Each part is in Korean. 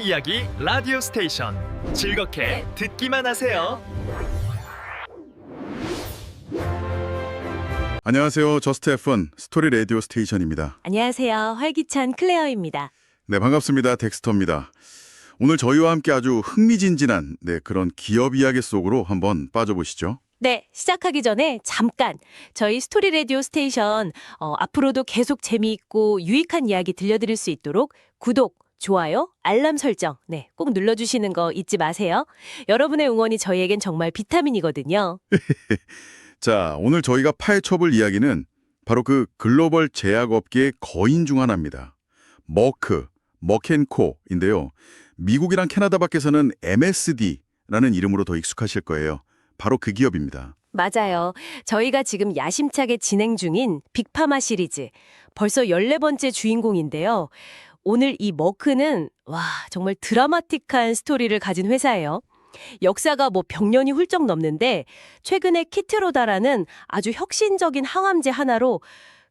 이야기 라디오 스테이션 즐겁게 듣기만 하세요. 안녕하세요. 저스트 F1 스토리 라디오 스테이션입니다. 안녕하세요. 활기찬 클레어입니다. 네, 반갑습니다. 덱스터입니다. 오늘 저희와 함께 아주 흥미진진한 그런 기업 이야기 속으로 한번 빠져보시죠. 네, 시작하기 전에 잠깐 저희 스토리 라디오 스테이션 앞으로도 계속 재미있고 유익한 이야기 들려드릴 수 있도록 구독, 좋아요, 알람 설정 꼭 눌러주시는 거 잊지 마세요. 여러분의 응원이 저희에겐 정말 비타민이거든요. 자, 오늘 저희가 파헤쳐볼 이야기는 바로 그 글로벌 제약업계의 거인 중 하나입니다. 머크앤코인데요. 미국이랑 캐나다 밖에서는 MSD라는 이름으로 더 익숙하실 거예요. 바로 그 기업입니다. 맞아요. 저희가 지금 야심차게 진행 중인 빅파마 시리즈 벌써 14번째 주인공인데요. 오늘 이 머크는 정말 드라마틱한 스토리를 가진 회사예요. 역사가 100년이 훌쩍 넘는데 최근에 키트로다라는 아주 혁신적인 항암제 하나로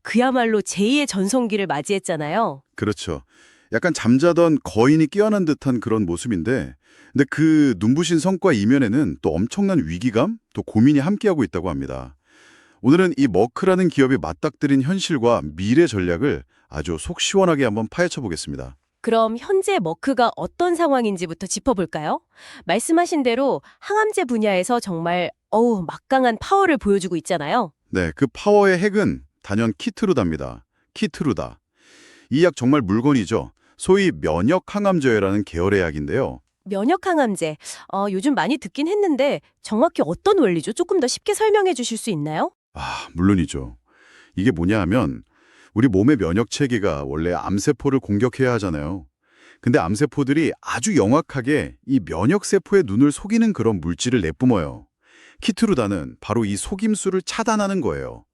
그야말로 제2의 전성기를 맞이했잖아요. 그렇죠. 약간 잠자던 거인이 깨어난 듯한 그런 모습인데 근데 그 눈부신 성과 이면에는 또 엄청난 위기감, 또 고민이 함께하고 있다고 합니다. 오늘은 이 머크라는 기업이 맞닥뜨린 현실과 미래 전략을 아주 속 시원하게 한번 파헤쳐 보겠습니다. 그럼 현재 머크가 어떤 상황인지부터 짚어볼까요? 말씀하신 대로 항암제 분야에서 정말 막강한 파워를 보여주고 있잖아요. 네, 그 파워의 핵은 단연 키트루다입니다. 키트루다. 이 약 정말 물건이죠. 소위 면역 항암제라는 계열의 약인데요. 면역 항암제, 요즘 많이 듣긴 했는데 정확히 어떤 원리죠? 조금 더 쉽게 설명해 주실 수 있나요? 물론이죠. 이게 뭐냐 하면 우리 몸의 면역 체계가 원래 암세포를 공격해야 하잖아요. 근데 암세포들이 아주 영악하게 이 면역세포의 눈을 속이는 그런 물질을 내뿜어요. 키트루다는 바로 이 속임수를 차단하는 거예요.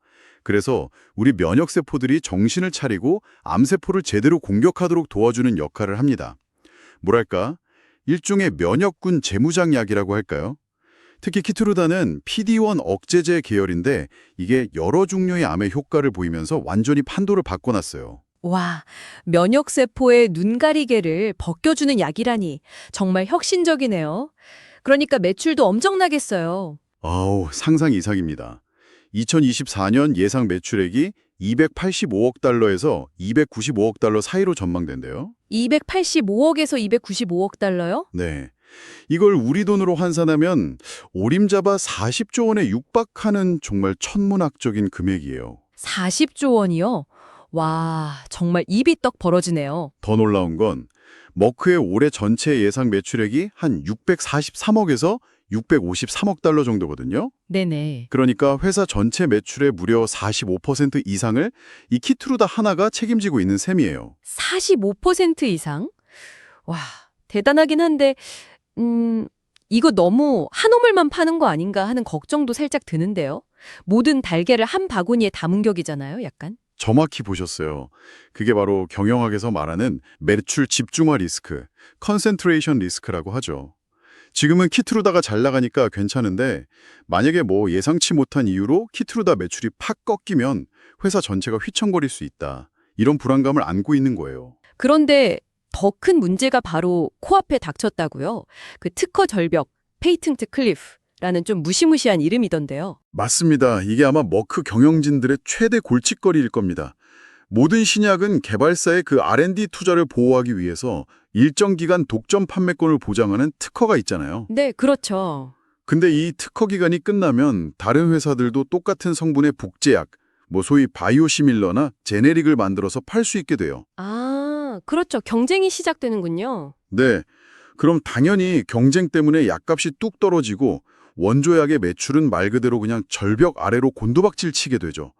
그래서 우리 면역세포들이 정신을 차리고 암세포를 제대로 공격하도록 도와주는 역할을 합니다. 뭐랄까? 일종의 면역군 재무장약이라고 할까요? 특히 키트루다는 PD-1 억제제 계열인데 이게 여러 종류의 암에 효과를 보이면서 완전히 판도를 바꿔놨어요. 와, 면역세포의 눈가리개를 벗겨주는 약이라니 정말 혁신적이네요. 그러니까 매출도 엄청나겠어요. 상상 이상입니다. 2024년 예상 매출액이 285억 달러에서 295억 달러 사이로 전망된대요. 285억에서 295억 달러요? 네. 이걸 우리 돈으로 환산하면 오림잡아 40조 원에 육박하는 정말 천문학적인 금액이에요. 40조 원이요? 와, 정말 입이 떡 벌어지네요. 더 놀라운 건 머크의 올해 전체 예상 매출액이 한 643억에서 653억 달러 정도거든요. 네네. 그러니까 회사 전체 매출의 무려 45% 이상을 이 키트루다 하나가 책임지고 있는 셈이에요. 45% 이상? 와, 대단하긴 한데 이거 너무 한 우물만 파는 거 아닌가 하는 걱정도 살짝 드는데요. 모든 달걀을 한 바구니에 담은 격이잖아요, 약간. 정확히 보셨어요. 그게 바로 경영학에서 말하는 매출 집중화 리스크, 컨센트레이션 리스크라고 하죠. 지금은 키트루다가 잘 나가니까 괜찮은데 만약에 예상치 못한 이유로 키트루다 매출이 팍 꺾이면 회사 전체가 휘청거릴 수 있다. 이런 불안감을 안고 있는 거예요. 그런데 더 큰 문제가 바로 코앞에 닥쳤다고요. 그 특허 절벽, 페이튼트 클리프라는 좀 무시무시한 이름이던데요. 맞습니다. 이게 아마 머크 경영진들의 최대 골칫거리일 겁니다. 모든 신약은 개발사의 그 R&D 투자를 보호하기 위해서 일정 기간 독점 판매권을 보장하는 특허가 있잖아요. 네, 그렇죠. 근데 이 특허 기간이 끝나면 다른 회사들도 똑같은 성분의 복제약, 소위 바이오시밀러나 제네릭을 만들어서 팔 수 있게 돼요. 그렇죠. 경쟁이 시작되는군요. 네, 그럼 당연히 경쟁 때문에 약값이 뚝 떨어지고 원조약의 매출은 말 그대로 그냥 절벽 아래로 곤두박질 치게 되죠.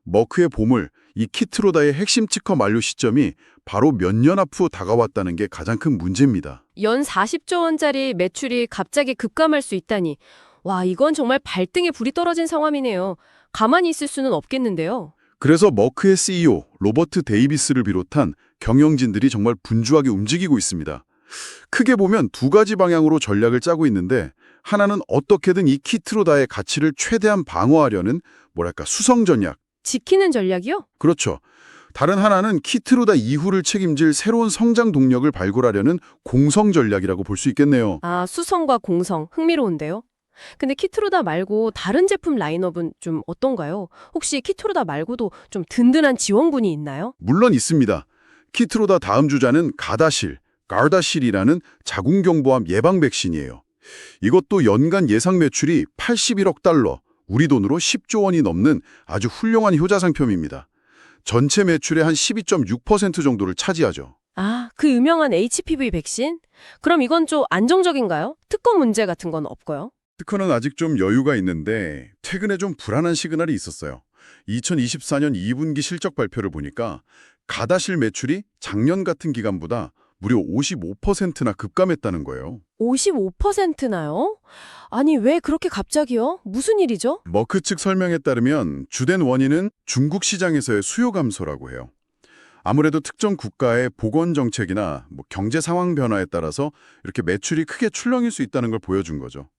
머크의 보물, 이 키트로다의 핵심 특허 만료 시점이 바로 몇 년 앞으로 다가왔다는 게 가장 큰 문제입니다. 연 40조 원짜리 매출이 갑자기 급감할 수 있다니. 와, 이건 정말 발등에 불이 떨어진 상황이네요. 가만히 있을 수는 없겠는데요. 그래서 머크의 CEO 로버트 데이비스를 비롯한 경영진들이 정말 분주하게 움직이고 있습니다. 크게 보면 두 가지 방향으로 전략을 짜고 있는데 하나는 어떻게든 이 키트로다의 가치를 최대한 방어하려는 수성 전략. 지키는 전략이요? 그렇죠. 다른 하나는 키트루다 이후를 책임질 새로운 성장 동력을 발굴하려는 공성 전략이라고 볼 수 있겠네요. 아, 수성과 공성. 흥미로운데요? 근데 키트루다 말고 다른 제품 라인업은 좀 어떤가요? 혹시 키트루다 말고도 좀 든든한 지원군이 있나요? 물론 있습니다. 키트루다 다음 주자는 가다실이라는 자궁경부암 예방 백신이에요. 이것도 연간 예상 매출이 81억 달러, 우리 돈으로 10조 원이 넘는 아주 훌륭한 효자 상품입니다. 전체 매출의 한 12.6% 정도를 차지하죠. 아, 그 유명한 HPV 백신? 그럼 이건 좀 안정적인가요? 특허 문제 같은 건 없고요. 특허는 아직 좀 여유가 있는데 최근에 좀 불안한 시그널이 있었어요. 2024년 2분기 실적 발표를 보니까 가다실 매출이 작년 같은 기간보다 무려 55%나 급감했다는 거예요. 55%나요? 아니, 왜 그렇게 갑자기요? 무슨 일이죠? 머크 측 설명에 따르면 주된 원인은 중국 시장에서의 수요 감소라고 해요. 아무래도 특정 국가의 보건 정책이나 경제 상황 변화에 따라서 이렇게 매출이 크게 출렁일 수 있다는 걸 보여준 거죠.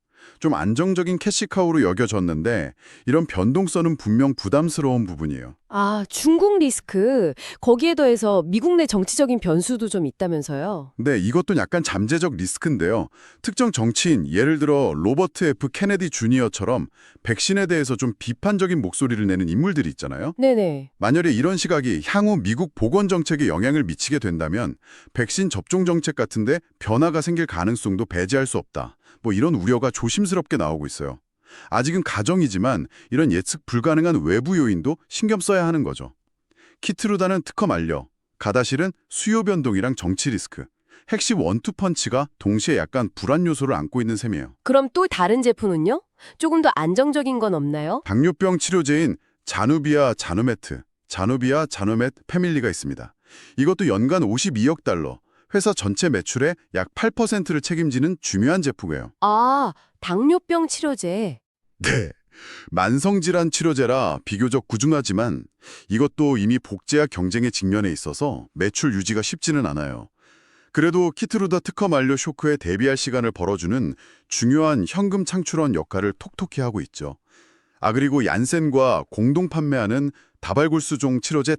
좀 안정적인 캐시카우로 여겨졌는데 이런 변동성은 분명 부담스러운 부분이에요. 아, 중국 리스크. 거기에 더해서 미국 내 정치적인 변수도 좀 있다면서요? 네, 이것도 약간 잠재적 리스크인데요. 특정 정치인, 예를 들어 로버트 F. 케네디 주니어처럼 백신에 대해서 좀 비판적인 목소리를 내는 인물들이 있잖아요. 네네. 만약에 이런 시각이 향후 미국 보건 정책에 영향을 미치게 된다면 백신 접종 정책 같은데 변화가 생길 가능성도 배제할 수 없다. 이런 우려가 조심스럽게 나오고 있어요. 아직은 가정이지만 이런 예측 불가능한 외부 요인도 신경 써야 하는 거죠. 키트루다는 특허 만료, 가다실은 수요 변동이랑 정치 리스크, 핵심 원투펀치가 동시에 약간 불안 요소를 안고 있는 셈이에요. 그럼 또 다른 제품은요? 조금 더 안정적인 건 없나요? 당뇨병 치료제인 자누비아 자노멧 패밀리가 있습니다. 이것도 연간 52억 달러, 회사 전체 매출의 약 8%를 책임지는 중요한 제품이에요. 아, 당뇨병 치료제. 네. 만성질환 치료제라 비교적 꾸준하지만 이것도 이미 복제약 경쟁에 직면해 있어서 매출 유지가 쉽지는 않아요. 그래도 키트루다 특허 만료 쇼크에 대비할 시간을 벌어주는 중요한 현금 창출원 역할을 톡톡히 하고 있죠. 아, 그리고 얀센과 공동 판매하는 다발굴수종 치료제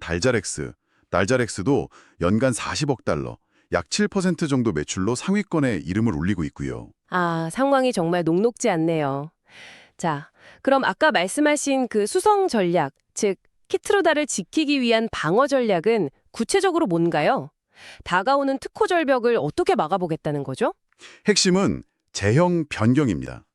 달자렉스도 연간 40억 달러, 약 7% 정도 매출로 상위권에 이름을 올리고 있고요. 아, 상황이 정말 녹록지 않네요. 자, 그럼 아까 말씀하신 그 수성 전략, 즉 키트루다를 지키기 위한 방어 전략은 구체적으로 뭔가요? 다가오는 특허 절벽을 어떻게 막아보겠다는 거죠? 핵심은 제형 변경입니다.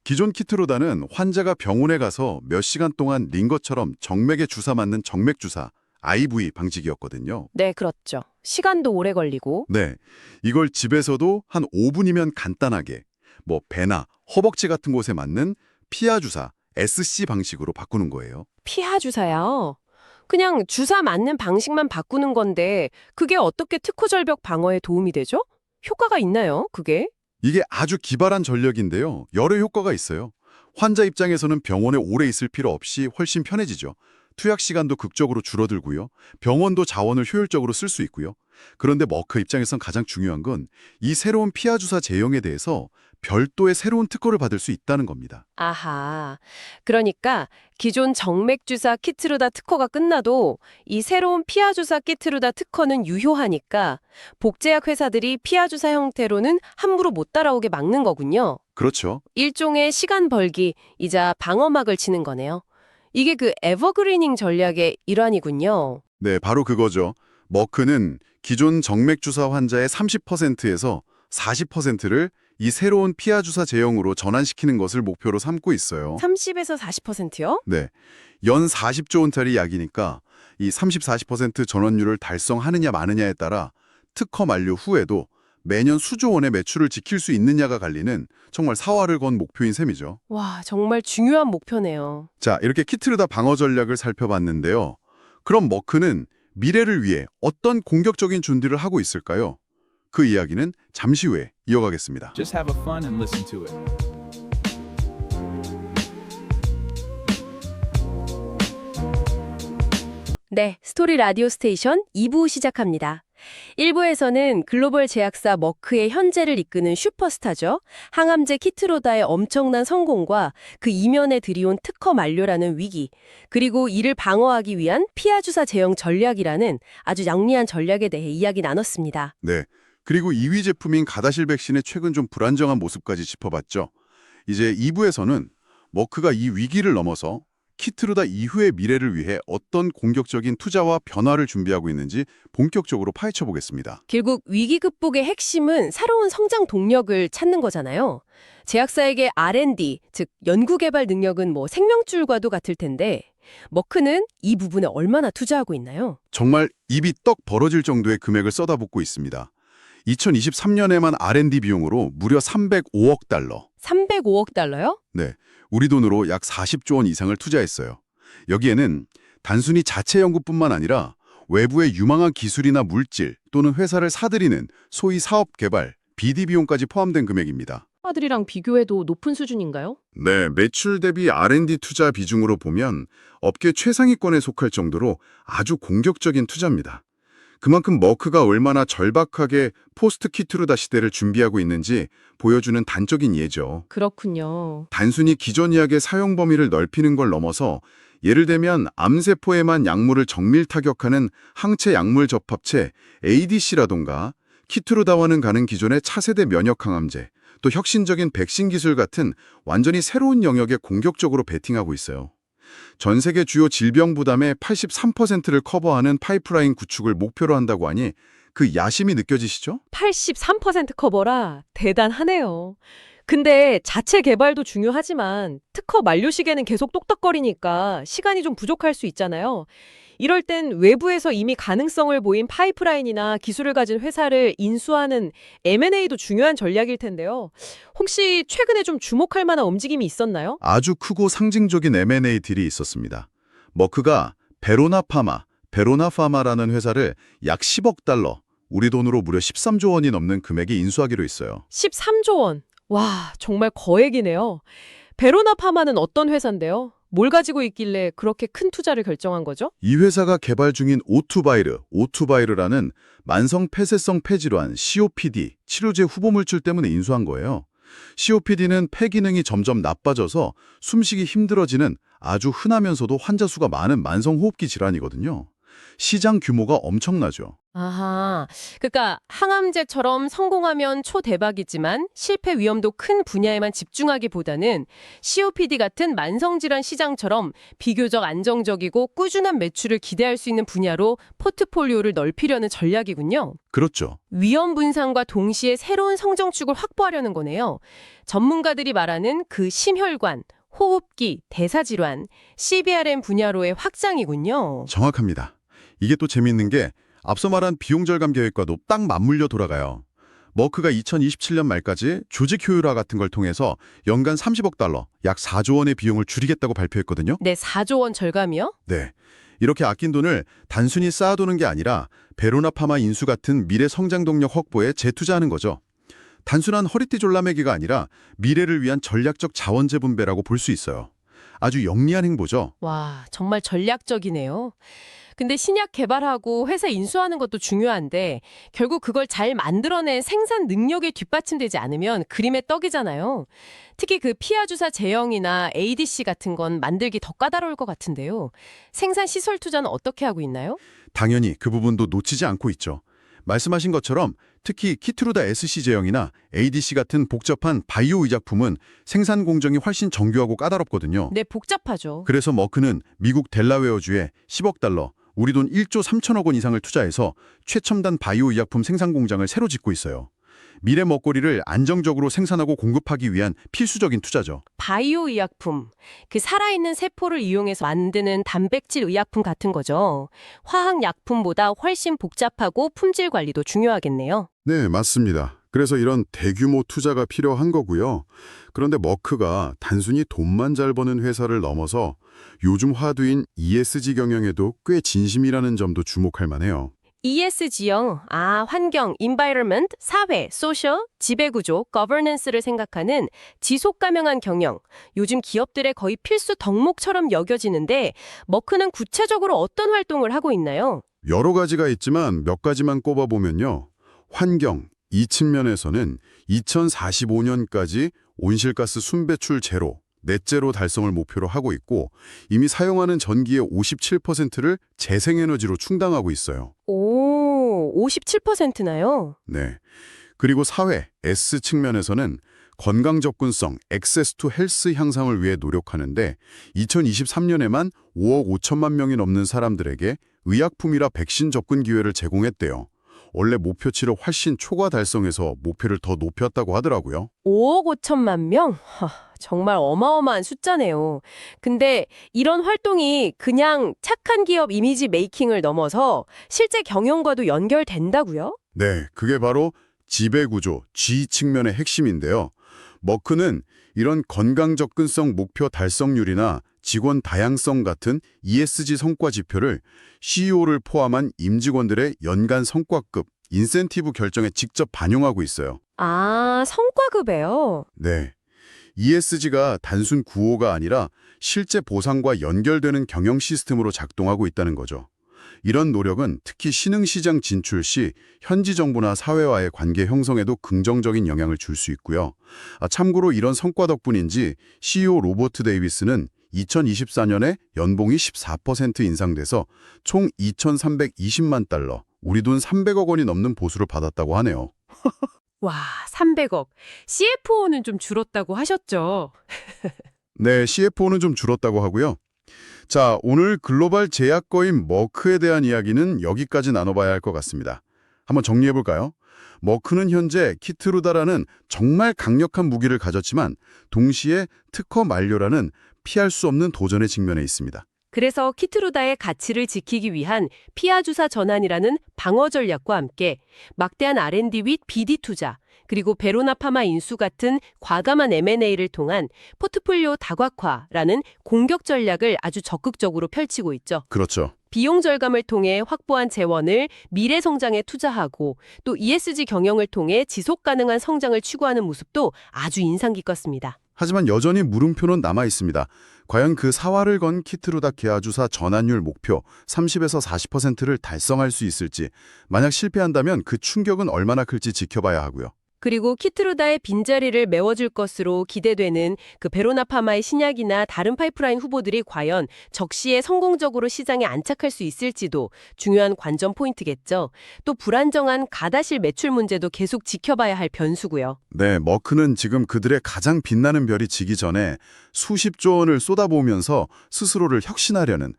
기존 키트루다는 환자가 병원에 가서 몇 시간 동안 링거처럼 정맥에 주사 맞는 정맥주사, IV 방식이었거든요. 네, 그렇죠. 시간도 오래 걸리고. 네, 이걸 집에서도 한 5분이면 간단하게 배나 허벅지 같은 곳에 맞는 피하 주사, SC 방식으로 바꾸는 거예요. 피하 주사요. 그냥 주사 맞는 방식만 바꾸는 건데 그게 어떻게 특허 절벽 방어에 도움이 되죠? 효과가 있나요, 그게? 이게 아주 기발한 전략인데요. 여러 효과가 있어요. 환자 입장에서는 병원에 오래 있을 필요 없이 훨씬 편해지죠. 투약 시간도 극적으로 줄어들고요. 병원도 자원을 효율적으로 쓸 수 있고요. 그런데 머크 입장에선 가장 중요한 건 이 새로운 피하 주사 제형에 대해서 별도의 새로운 특허를 받을 수 있다는 겁니다. 아하. 그러니까 기존 정맥주사 키트루다 특허가 끝나도 이 새로운 피하주사 키트루다 특허는 유효하니까 복제약 회사들이 피하주사 형태로는 함부로 못 따라오게 막는 거군요. 그렇죠. 일종의 시간 벌기이자 방어막을 치는 거네요. 이게 그 에버그리닝 전략의 일환이군요. 네, 바로 그거죠. 머크는 기존 정맥주사 환자의 30%에서 40%를 이 새로운 피하 주사 제형으로 전환시키는 것을 목표로 삼고 있어요. 30에서 40%요? 네, 연 40조 원짜리 약이니까 이 30-40% 전원율을 달성하느냐 마느냐에 따라 특허 만료 후에도 매년 수조 원의 매출을 지킬 수 있느냐가 갈리는 정말 사활을 건 목표인 셈이죠. 와, 정말 중요한 목표네요. 자, 이렇게 키트루다 방어 전략을 살펴봤는데요. 그럼 머크는 미래를 위해 어떤 공격적인 준비를 하고 있을까요? 그 이야기는 잠시 후에 이어가겠습니다. Just have a fun and listen to it. 네, 스토리 라디오 스테이션 2부 시작합니다. 일부에서는 글로벌 제약사 머크의 현재를 이끄는 슈퍼스타죠. 항암제 키트로다의 엄청난 성공과 그 이면에 들이온 특허 만료라는 위기, 그리고 이를 방어하기 위한 피하주사 제형 전략이라는 아주 영리한 전략에 대해 이야기 나눴습니다. 네. 그리고 2위 제품인 가다실 백신의 최근 좀 불안정한 모습까지 짚어봤죠. 이제 2부에서는 머크가 이 위기를 넘어서 키트로다 이후의 미래를 위해 어떤 공격적인 투자와 변화를 준비하고 있는지 본격적으로 파헤쳐 보겠습니다. 결국 위기 극복의 핵심은 새로운 성장 동력을 찾는 거잖아요. 제약사에게 R&D, 즉 연구개발 능력은 뭐 생명줄과도 같을 텐데 머크는 이 부분에 얼마나 투자하고 있나요? 정말 입이 떡 벌어질 정도의 금액을 쏟아붓고 있습니다. 2023년에만 R&D 비용으로 무려 305억 달러. 305억 달러요? 네, 우리 돈으로 약 40조 원 이상을 투자했어요. 여기에는 단순히 자체 연구뿐만 아니라 외부의 유망한 기술이나 물질 또는 회사를 사들이는 소위 사업 개발, BD 비용까지 포함된 금액입니다. 아들이랑 비교해도 높은 수준인가요? 네, 매출 대비 R&D 투자 비중으로 보면 업계 최상위권에 속할 정도로 아주 공격적인 투자입니다. 그만큼 머크가 얼마나 절박하게 포스트 키트로다 시대를 준비하고 있는지 보여주는 단적인 예죠. 그렇군요. 단순히 기존 약의 사용 범위를 넓히는 걸 넘어서 예를 들면 암세포에만 약물을 정밀 타격하는 항체 약물 접합체 ADC라던가 키트로다와는 가는 기존의 차세대 면역 항암제, 또 혁신적인 백신 기술 같은 완전히 새로운 영역에 공격적으로 베팅하고 있어요. 전 세계 주요 질병 부담의 83%를 커버하는 파이프라인 구축을 목표로 한다고 하니 그 야심이 느껴지시죠? 83% 커버라 대단하네요. 근데 자체 개발도 중요하지만 특허 만료 시기에는 계속 똑딱거리니까 시간이 좀 부족할 수 있잖아요. 이럴 땐 외부에서 이미 가능성을 보인 파이프라인이나 기술을 가진 회사를 인수하는 M&A도 중요한 전략일 텐데요. 혹시 최근에 좀 주목할 만한 움직임이 있었나요? 아주 크고 상징적인 M&A 딜이 있었습니다. 머크가 베로나파마라는 회사를 약 10억 달러, 우리 돈으로 무려 13조 원이 넘는 금액에 인수하기로 했어요. 13조 원. 와, 정말 거액이네요. 베로나 파마는 어떤 회사인데요? 뭘 가지고 있길래 그렇게 큰 투자를 결정한 거죠? 이 회사가 개발 중인 오투바이르라는 만성 폐쇄성 폐질환 COPD 치료제 후보물질 때문에 인수한 거예요. COPD는 폐 기능이 점점 나빠져서 숨쉬기 힘들어지는 아주 흔하면서도 환자 수가 많은 만성호흡기 질환이거든요. 시장 규모가 엄청나죠. 아하, 그러니까 항암제처럼 성공하면 초대박이지만 실패 위험도 큰 분야에만 집중하기보다는 COPD 같은 만성질환 시장처럼 비교적 안정적이고 꾸준한 매출을 기대할 수 있는 분야로 포트폴리오를 넓히려는 전략이군요. 그렇죠. 위험 분산과 동시에 새로운 성장축을 확보하려는 거네요. 전문가들이 말하는 그 심혈관, 호흡기, 대사질환, CBRN 분야로의 확장이군요. 정확합니다. 이게 또 재미있는 게 앞서 말한 비용 절감 계획과도 딱 맞물려 돌아가요. 머크가 2027년 말까지 조직 효율화 같은 걸 통해서 연간 30억 달러, 약 4조 원의 비용을 줄이겠다고 발표했거든요. 네, 4조 원 절감이요? 네. 이렇게 아낀 돈을 단순히 쌓아두는 게 아니라 베로나 파마 인수 같은 미래 성장 동력 확보에 재투자하는 거죠. 단순한 허리띠 졸라매기가 아니라 미래를 위한 전략적 자원 재분배라고 볼 수 있어요. 아주 영리한 행보죠. 와, 정말 전략적이네요. 근데 신약 개발하고 회사 인수하는 것도 중요한데 결국 그걸 잘 만들어낸 생산 능력이 뒷받침되지 않으면 그림의 떡이잖아요. 특히 그 피하주사 제형이나 ADC 같은 건 만들기 더 까다로울 것 같은데요. 생산 시설 투자는 어떻게 하고 있나요? 당연히 그 부분도 놓치지 않고 있죠. 말씀하신 것처럼 특히 키트루다 SC 제형이나 ADC 같은 복잡한 바이오 의약품은 생산 공정이 훨씬 정교하고 까다롭거든요. 네, 복잡하죠. 그래서 머크는 미국 델라웨어주에 10억 달러, 우리 돈 1조 3천억 원 이상을 투자해서 최첨단 바이오 의약품 생산 공장을 새로 짓고 있어요. 미래 먹거리를 안정적으로 생산하고 공급하기 위한 필수적인 투자죠. 바이오 의약품, 그 살아있는 세포를 이용해서 만드는 단백질 의약품 같은 거죠. 화학 약품보다 훨씬 복잡하고 품질 관리도 중요하겠네요. 네, 맞습니다. 그래서 이런 대규모 투자가 필요한 거고요. 그런데 머크가 단순히 돈만 잘 버는 회사를 넘어서 요즘 화두인 ESG 경영에도 꽤 진심이라는 점도 주목할 만해요. ESG형, 환경, environment, 사회, social, 지배구조, governance를 생각하는 지속가능한 경영. 요즘 기업들의 거의 필수 덕목처럼 여겨지는데 머크는 구체적으로 어떤 활동을 하고 있나요? 여러 가지가 있지만 몇 가지만 꼽아보면요. 환경, 이 측면에서는 2045년까지 온실가스 순배출 제로, 넷제로 달성을 목표로 하고 있고 이미 사용하는 전기의 57%를 재생에너지로 충당하고 있어요. 오, 57%나요? 네. 그리고 사회, S 측면에서는 건강 접근성, 액세스 투 헬스 향상을 위해 노력하는데 2023년에만 5억 5천만 명이 넘는 사람들에게 의약품이라 백신 접근 기회를 제공했대요. 원래 목표치를 훨씬 초과 달성해서 목표를 더 높였다고 하더라고요. 5억 5천만 명? 정말 어마어마한 숫자네요. 근데 이런 활동이 그냥 착한 기업 이미지 메이킹을 넘어서 실제 경영과도 연결된다고요? 네, 그게 바로 지배구조, G 측면의 핵심인데요. 머크는 이런 건강 접근성 목표 달성률이나 직원 다양성 같은 ESG 성과 지표를 CEO를 포함한 임직원들의 연간 성과급, 인센티브 결정에 직접 반영하고 있어요. 아, 성과급이에요. 네. ESG가 단순 구호가 아니라 실제 보상과 연결되는 경영 시스템으로 작동하고 있다는 거죠. 이런 노력은 특히 신흥시장 진출 시 현지 정부나 사회와의 관계 형성에도 긍정적인 영향을 줄 수 있고요. 참고로 이런 성과 덕분인지 CEO 로버트 데이비스는 2024년에 연봉이 14% 인상돼서 총 2,320만 달러, 우리 돈 300억 원이 넘는 보수를 받았다고 하네요. 와, 300억. CFO는 좀 줄었다고 하셨죠? 네, CFO는 좀 줄었다고 하고요. 자, 오늘 글로벌 제약거인 머크에 대한 이야기는 여기까지 나눠봐야 할 것 같습니다. 한번 정리해볼까요? 머크는 현재 키트루다라는 정말 강력한 무기를 가졌지만 동시에 특허 만료라는 피할 수 없는 도전에 직면해 있습니다. 그래서 키트루다의 가치를 지키기 위한 피하 주사 전환이라는 방어 전략과 함께 막대한 R&D 및 BD 투자, 그리고 베로나 파마 인수 같은 과감한 M&A를 통한 포트폴리오 다각화라는 공격 전략을 아주 적극적으로 펼치고 있죠. 그렇죠. 비용 절감을 통해 확보한 재원을 미래 성장에 투자하고 또 ESG 경영을 통해 지속 가능한 성장을 추구하는 모습도 아주 인상 깊었습니다. 하지만 여전히 물음표는 남아 있습니다. 과연 그 사활을 건 키트루다 계약주사 전환율 목표 30에서 40%를 달성할 수 있을지, 만약 실패한다면 그 충격은 얼마나 클지 지켜봐야 하고요. 그리고 키트루다의 빈자리를 메워줄 것으로 기대되는 그 베로나 파마의 신약이나 다른 파이프라인 후보들이 과연 적시에 성공적으로 시장에 안착할 수 있을지도 중요한 관전 포인트겠죠. 또 불안정한 가다실 매출 문제도 계속 지켜봐야 할 변수고요. 네, 머크는 지금 그들의 가장 빛나는 별이 지기 전에 수십조 원을 쏟아부으면서 스스로를 혁신하려는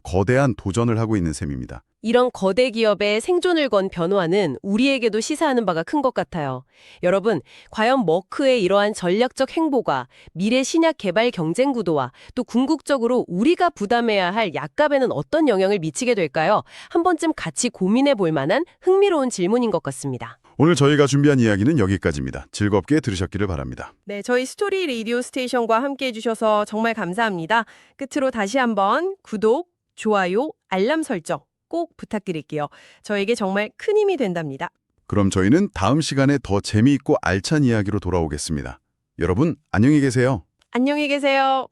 거대한 도전을 하고 있는 셈입니다. 이런 거대 기업의 생존을 건 변화는 우리에게도 시사하는 바가 큰 것 같아요. 여러분, 과연 머크의 이러한 전략적 행보가 미래 신약 개발 경쟁 구도와 또 궁극적으로 우리가 부담해야 할 약값에는 어떤 영향을 미치게 될까요? 한 번쯤 같이 고민해 볼 만한 흥미로운 질문인 것 같습니다. 오늘 저희가 준비한 이야기는 여기까지입니다. 즐겁게 들으셨기를 바랍니다. 네, 저희 스토리 라디오 스테이션과 함께 해주셔서 정말 감사합니다. 끝으로 다시 한번 구독, 좋아요, 알람 설정 꼭 부탁드릴게요. 저에게 정말 큰 힘이 된답니다. 그럼 저희는 다음 시간에 더 재미있고 알찬 이야기로 돌아오겠습니다. 여러분, 안녕히 계세요. 안녕히 계세요.